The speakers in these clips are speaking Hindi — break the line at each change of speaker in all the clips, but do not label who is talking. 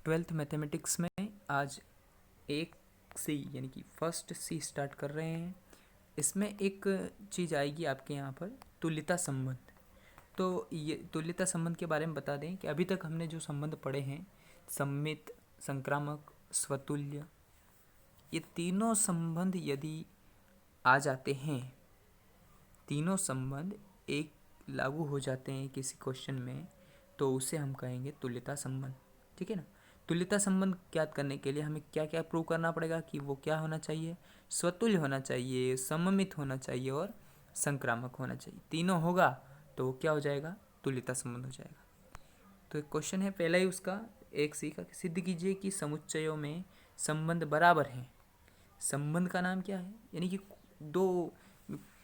ट्वेल्थ मैथमेटिक्स में आज एक सी यानी कि फर्स्ट सी स्टार्ट कर रहे हैं। इसमें एक चीज़ आएगी आपके यहाँ पर, तुल्यता संबंध। तो ये तुल्यता संबंध के बारे में बता दें कि अभी तक हमने जो संबंध पढ़े हैं, सम्मित, संक्रामक, स्वतुल्य, ये तीनों संबंध यदि आ जाते हैं, तीनों संबंध एक लागू हो जाते हैं किसी क्वेश्चन में, तो उसे हम कहेंगे तुल्यता संबंध। ठीक है ना। तुल्यता संबंध ज्ञात करने के लिए हमें क्या क्या प्रूव करना पड़ेगा कि वो क्या होना चाहिए, स्वतुल्य होना चाहिए, सममित होना चाहिए और संक्रामक होना चाहिए। तीनों होगा तो वो क्या हो जाएगा, तुल्यता संबंध हो जाएगा। तो एक क्वेश्चन है पहला ही उसका, एक सी का, सिद्ध कीजिए कि समुच्चयों में संबंध बराबर हैं। संबंध का नाम क्या है, यानी कि दो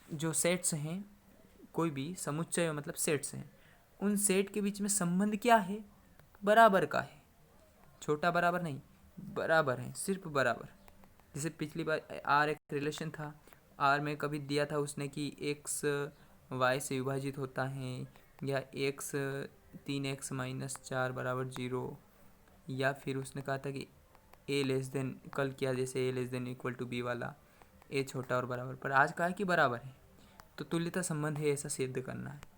जो सेट्स हैं, कोई भी समुच्चय मतलब सेट्स हैं, उन सेट के बीच में संबंध क्या है, बराबर का है। छोटा बराबर नहीं, बराबर है, सिर्फ बराबर। जैसे पिछली बार आर एक रिलेशन था, आर में कभी दिया था उसने कि एक्स वाई से विभाजित होता है, या एक्स 3x-4 बराबर 0, या फिर उसने कहा था कि ए लेस देन, कल किया जैसे A less than equal to B वाला, ए छोटा और बराबर, पर आज कहा है कि बराबर है। तो तुल्यता संबंध है, ऐसा सिद्ध करना है।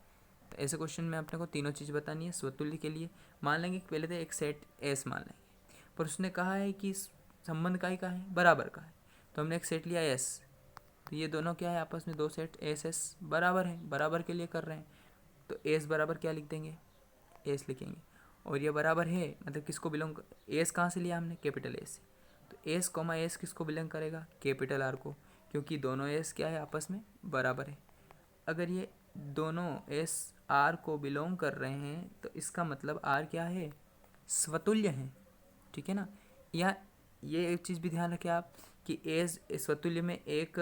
तो ऐसे क्वेश्चन में अपने को तीनों चीज़ बतानी है। स्वतुल्य के लिए मान लेंगे कि पहले तो एक सेट एस मान लेंगे, पर उसने कहा है कि संबंध का ही का है, बराबर का है, तो हमने एक सेट लिया एस। तो ये दोनों क्या है, आपस में दो सेट एस एस बराबर हैं, बराबर के लिए कर रहे हैं, तो एस बराबर क्या लिख देंगे, एस लिखेंगे। और ये बराबर है मतलब किसको बिलोंग, एस कहाँ से लिया हमने, कैपिटल एस से, तो एस कॉमा एस किसको बिलोंग करेगा, कैपिटल आर को, क्योंकि दोनों एस क्या है, आपस में बराबर है। अगर ये दोनों एस आर को बिलोंग कर रहे हैं तो इसका मतलब आर क्या है, स्वतुल्य है। ठीक है ना। या ये एक चीज़ भी ध्यान रखें आप कि एस स्वतुल्य में एक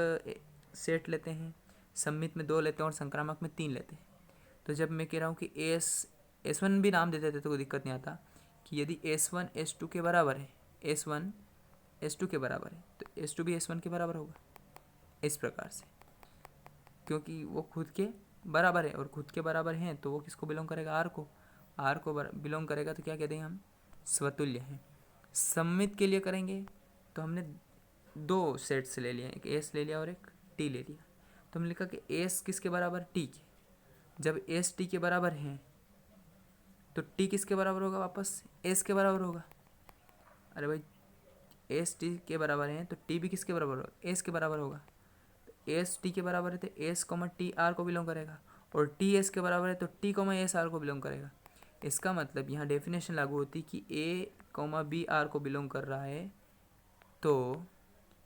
सेट लेते हैं, सम्मित में 2 लेते हैं और संक्रामक में 3 लेते हैं। तो जब मैं कह रहा हूँ कि एस वन भी नाम देते थे तो कोई दिक्कत नहीं आता, कि यदि S1 S2 के बराबर है, S1 S2 के बराबर है, तो S2 भी S1 के बराबर होगा, इस प्रकार से, क्योंकि वो खुद के बराबर है, और खुद के बराबर हैं तो वो किसको बिलोंग करेगा, आर को बिलोंग करेगा, तो क्या कह देंगे हम, स्वतुल्य है। सम्मित के लिए करेंगे तो हमने 2 सेट्स ले लिए, एक एस ले लिया और एक टी ले लिया, तो हमने लिखा कि एस किसके बराबर, टी के। जब एस टी के बराबर हैं तो टी किसके बराबर होगा, वापस एस के बराबर होगा। अरे भाई, एस टी के बराबर हैं तो टी भी किसके बराबर होगा, एस के बराबर होगा। एस टी के बराबर है तो एस कॉमा टी आर को बिलोंग करेगा, और टी एस के बराबर है तो टी कॉमा एस आर को बिलोंग करेगा। इसका मतलब यहाँ डेफिनेशन लागू होती कि ए कॉमा बी आर को बिलोंग कर रहा है तो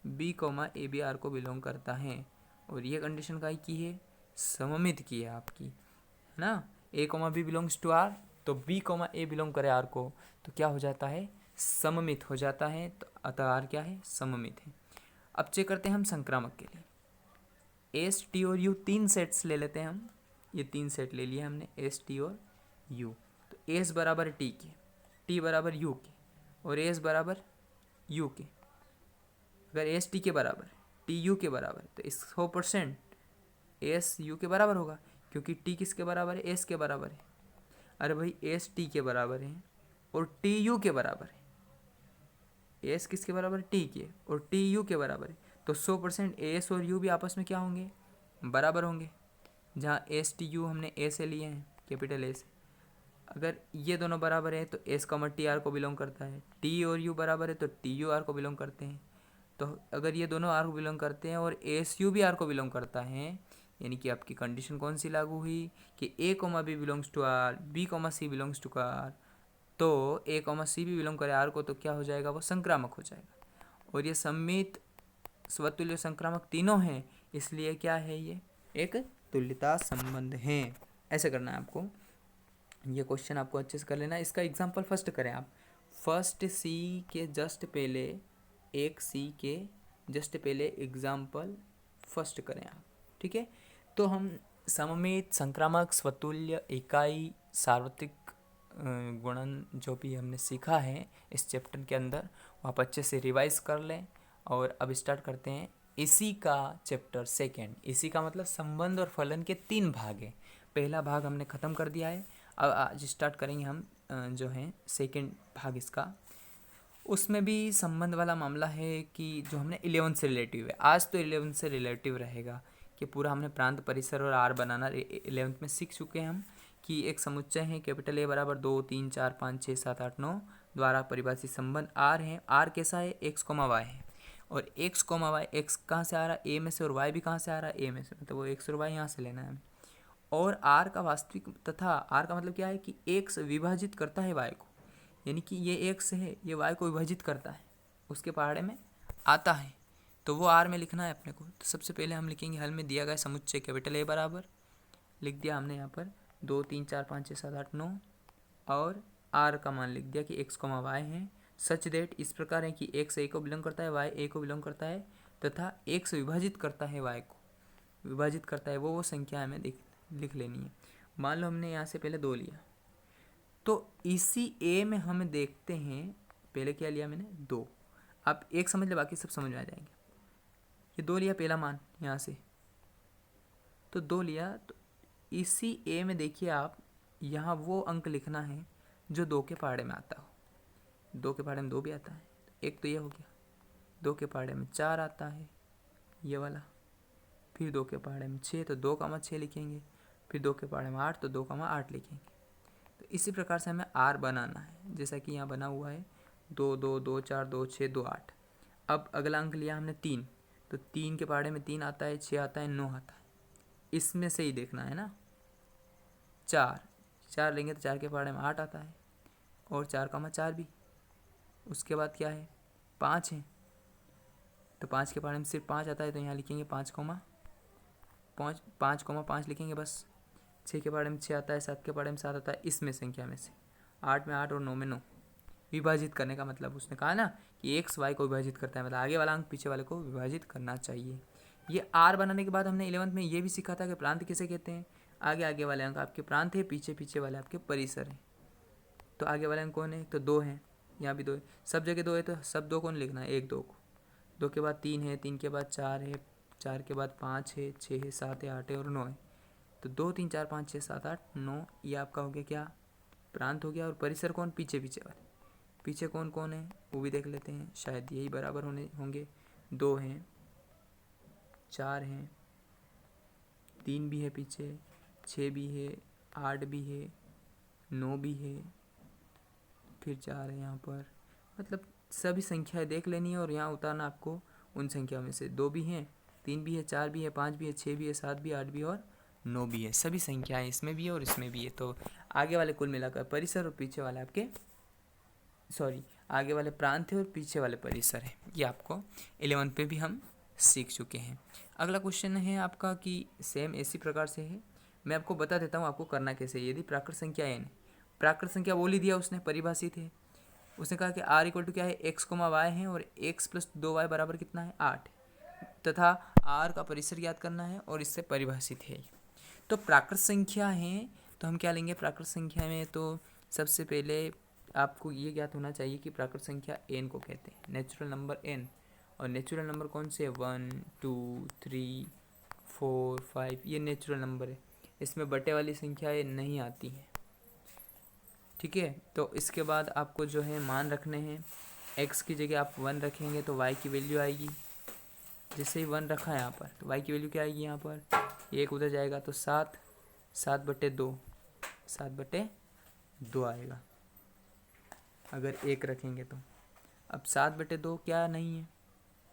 B comma A B R को बिलोंग करता है। और ये कंडीशन का की है, सममित की है आपकी, है ना। A comma B belongs to R, तो बी कॉमा ए बिलोंग करे आर को, तो क्या हो जाता है, सममित हो जाता है। तो अतः आर क्या है, सममित है। अब चेक करते हैं हम संक्रामक के लिए, एस टी और यू 3 सेट्स ले लेते हैं हम। ये 3 सेट ले लिए हमने, एस टी और यू। तो एस बराबर टी के, टी बराबर यू के, और एस बराबर यू के। अगर एस टी के बराबर है, टी यू के बराबर है, तो इस 100% एस यू के बराबर होगा, क्योंकि टी किसके बराबर है, एस के बराबर है। अरे भाई, एस टी के बराबर है और टी यू के बराबर है, एस किसके बराबर है, टी के, और टी यू के बराबर है, तो 100% एस और यू भी आपस में क्या होंगे, बराबर होंगे। जहाँ एस टी यू हमने ए से लिए हैं, कैपिटल ए से। अगर ये दोनों बराबर है तो एस कॉमा टी आर को बिलोंग करता है, टी और यू बराबर है तो टी यू आर को बिलोंग करते हैं। तो अगर ये दोनों आर को बिलोंग करते हैं और एस यू भी आर को बिलोंग करता है, यानी कि आपकी कंडीशन कौन सी लागू हुई कि A comma B belongs to R, B comma C belongs to R, तो ए कॉमा सी भी बिलोंग करे आर को, तो क्या हो जाएगा, वो संक्रामक हो जाएगा। और ये सम्मित, स्वतुल्य, संक्रामक तीनों हैं, इसलिए क्या है, ये एक तुल्यता संबंध है। ऐसे करना है आपको। ये क्वेश्चन आपको अच्छे से कर लेना। इसका एग्जाम्पल फर्स्ट करें आप, फर्स्ट सी के जस्ट पहले, एक सी के जस्ट पहले एग्जाम्पल फर्स्ट करें आप। ठीक है। तो हम सममित, संक्रामक, स्वतुल्य, इकाई, सार्वत्रिक गुणन जो भी हमने सीखा है इस चैप्टर के अंदर, वो आप अच्छे से रिवाइज कर लें। और अब स्टार्ट करते हैं इसी का चैप्टर सेकेंड। इसी का मतलब संबंध और फलन के 3 भाग हैं। पहला भाग हमने ख़त्म कर दिया है, अब आज स्टार्ट करेंगे हम जो है सेकेंड भाग इसका। उसमें भी संबंध वाला मामला है कि जो हमने 11 से रिलेटिव है, आज तो 11 से रिलेटिव रहेगा कि पूरा हमने प्रांत, परिसर और आर बनाना 11th में सीख चुके हैं हम कि एक समुच्चय है कैपिटल ए बराबर 2 3 4 5 6 7 8 9 द्वारा परिभाषित संबंध आर है। आर कैसा है? एक्स कोमा वाई है, और एक्स कोमा वाई, एक्स कहाँ से आ रहा है? ए में से, और वाई भी कहाँ से आ रहा है? ए में से, मतलब वो एक्स और वाई यहाँ से लेना है हमें। और आर का वास्तविक तथा आर का मतलब क्या है कि एक्स विभाजित करता है वाई को, यानी कि ये एक्स है, ये वाई को विभाजित करता है, उसके पहाड़े में आता है, तो वो आर में लिखना है अपने को। तो सबसे पहले हम लिखेंगे हल में दिया गया समुच्चय कैपिटल ए बराबर, लिख दिया हमने यहाँ पर 2 3 4 5 6 7 8 9, और आर का मान लिख दिया कि एक्स कोमा वाई है, सच देट इस प्रकार है कि एक्स ए को बिलोंग करता है, वाई ए को बिलोंग करता है, तथा एक्स विभाजित करता है वाई को, विभाजित करता है वो संख्या हमें लिख लेनी है। मान लो हमने यहाँ से पहले 2 लिया, तो इसी ए में हम देखते हैं पहले क्या लिया मैंने? 2। आप एक समझ ले, बाकी सब समझ में आ जाएंगे। ये 2 लिया पहला मान यहाँ से, तो 2 लिया, तो इसी ए में देखिए आप, यहाँ वो अंक लिखना है जो 2 के पहाड़े में आता हो। 2 के पहाड़े में 2 भी आता है, एक तो ये हो गया। 2 के पहाड़े में 4 आता है, ये वाला। फिर 2 के पहाड़े में 6, तो 2,6 लिखेंगे। फिर 2 के पहाड़े में 8, तो 2,8 लिखेंगे। तो इसी प्रकार से हमें आर बनाना है, जैसा कि यहाँ बना हुआ है 2 2 2 4 2 6 2 8। अब अगला अंक लिया हमने 3, तो 3 के पहाड़े में 3 आता है, 6 आता है, 9 आता है, इसमें से ही देखना है ना। 4 लेंगे तो 4 के पहाड़े में 8 आता है, और 4,4 भी। उसके बाद क्या है? 5 है, तो 5 के पहाड़े में सिर्फ 5 आता है, तो यहाँ लिखेंगे 5,5 लिखेंगे बस। 6 के पहाड़े में 6 आता है, 7 के पहाड़े में 7 आता है, इसमें संख्या में से 8 में 8 और 9 में 9। विभाजित करने का मतलब उसने कहा ना कि एक्स वाई को विभाजित करता है, मतलब आगे वाला अंक पीछे वाले को विभाजित करना चाहिए। ये आर बनाने के बाद हमने 11th में ये भी सीखा था कि प्रांत किसे कहते हैं। आगे वाले अंक आपके प्रांत है, पीछे वाले आपके परिसर है। तो आगे वाले अंक कौन है? तो 2 हैं, यहाँ भी 2 है, सब जगह 2 है, तो सब 2 कौन लिखना है? 1 2 को। 2 के बाद 3 है, 3 के बाद 4 है, 4 के बाद 5 है, 6 है, 7 है, 8 है और 9 है। तो 2 3 4 5 6 7 8 9, ये आपका हो गया क्या? प्रांत हो गया। और परिसर कौन? पीछे वाले। पीछे कौन कौन है वो भी देख लेते हैं, शायद यही बराबर होंगे। 2 हैं, 4 हैं, 3 भी है पीछे, 6 भी है, 8 भी है, 9 भी है, फिर 4 है यहाँ पर। मतलब सभी संख्याएं देख लेनी है और यहाँ उतारना आपको उन संख्या में से। 2 भी हैं, 3 भी है, 4 भी है, 5 भी है, 6 भी है, 7 भी है, 8 भी है और 9 भी है। सभी संख्याएं इसमें भी है और इसमें भी है। तो आगे वाले कुल मिलाकर परिसर और पीछे वाले आपके आगे वाले प्रांत है और पीछे वाले परिसर है। ये आपको 11th पे भी हम सीख चुके हैं। अगला क्वेश्चन है आपका कि सेम इसी प्रकार से है, मैं आपको बता देता हूँ आपको करना कैसे। यदि प्राकृत संख्या n, प्राकृत संख्या बोल ही दिया उसने, परिभाषित है। उसने कहा कि r इक्वल टू क्या है? x कोमा वाई है, और x प्लस 2y बराबर कितना है? 8, तथा r का परिसर याद करना है और इससे परिभाषित है। तो प्राकृत संख्या है, तो हम क्या लेंगे प्राकृत संख्या में? तो सबसे पहले आपको ये ज्ञात होना चाहिए कि प्राकृत संख्या n को कहते हैं, नेचुरल नंबर n। और नेचुरल नंबर कौन से? 1 2 3 4 5, ये नेचुरल नंबर है, इसमें बटे वाली संख्याएं नहीं आती हैं। ठीक है, तो इसके बाद आपको जो है मान रखने हैं। x की जगह आप 1 रखेंगे तो y की वैल्यू आएगी। जैसे ही 1 रखा है यहाँ पर, तो y की वैल्यू क्या आएगी? यहाँ पर 1 उधर जाएगा तो 7/2 7/2 आएगा अगर 1 रखेंगे तो। अब 7/2 क्या नहीं है?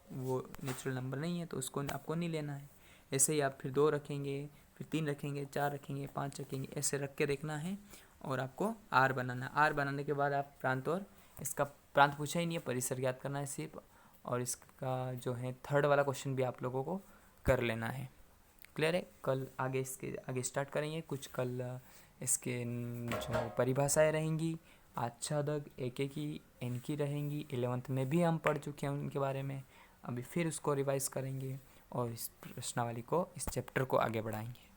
वो नेचुरल नंबर नहीं है, तो उसको आपको नहीं लेना है। ऐसे ही आप फिर 2 रखेंगे, फिर 3 रखेंगे, 4 रखेंगे, 5 रखेंगे, ऐसे रख के देखना है और आपको आर बनाना है। आर बनाने के बाद आप प्रांत, और इसका प्रांत पूछा ही नहीं है, परिसर याद करना है सिर्फ। और इसका जो है थर्ड वाला क्वेश्चन भी आप लोगों को कर लेना है। क्लियर है? कल इसके आगे स्टार्ट करेंगे। कुछ कल इसके जो परिभाषाएँ रहेंगी, आच्छादक एक की एन की रहेंगी। 11th में भी हम पढ़ चुके हैं उनके बारे में, अभी फिर उसको रिवाइज करेंगे और इस प्रश्नावली को, इस चैप्टर को आगे बढ़ाएंगे।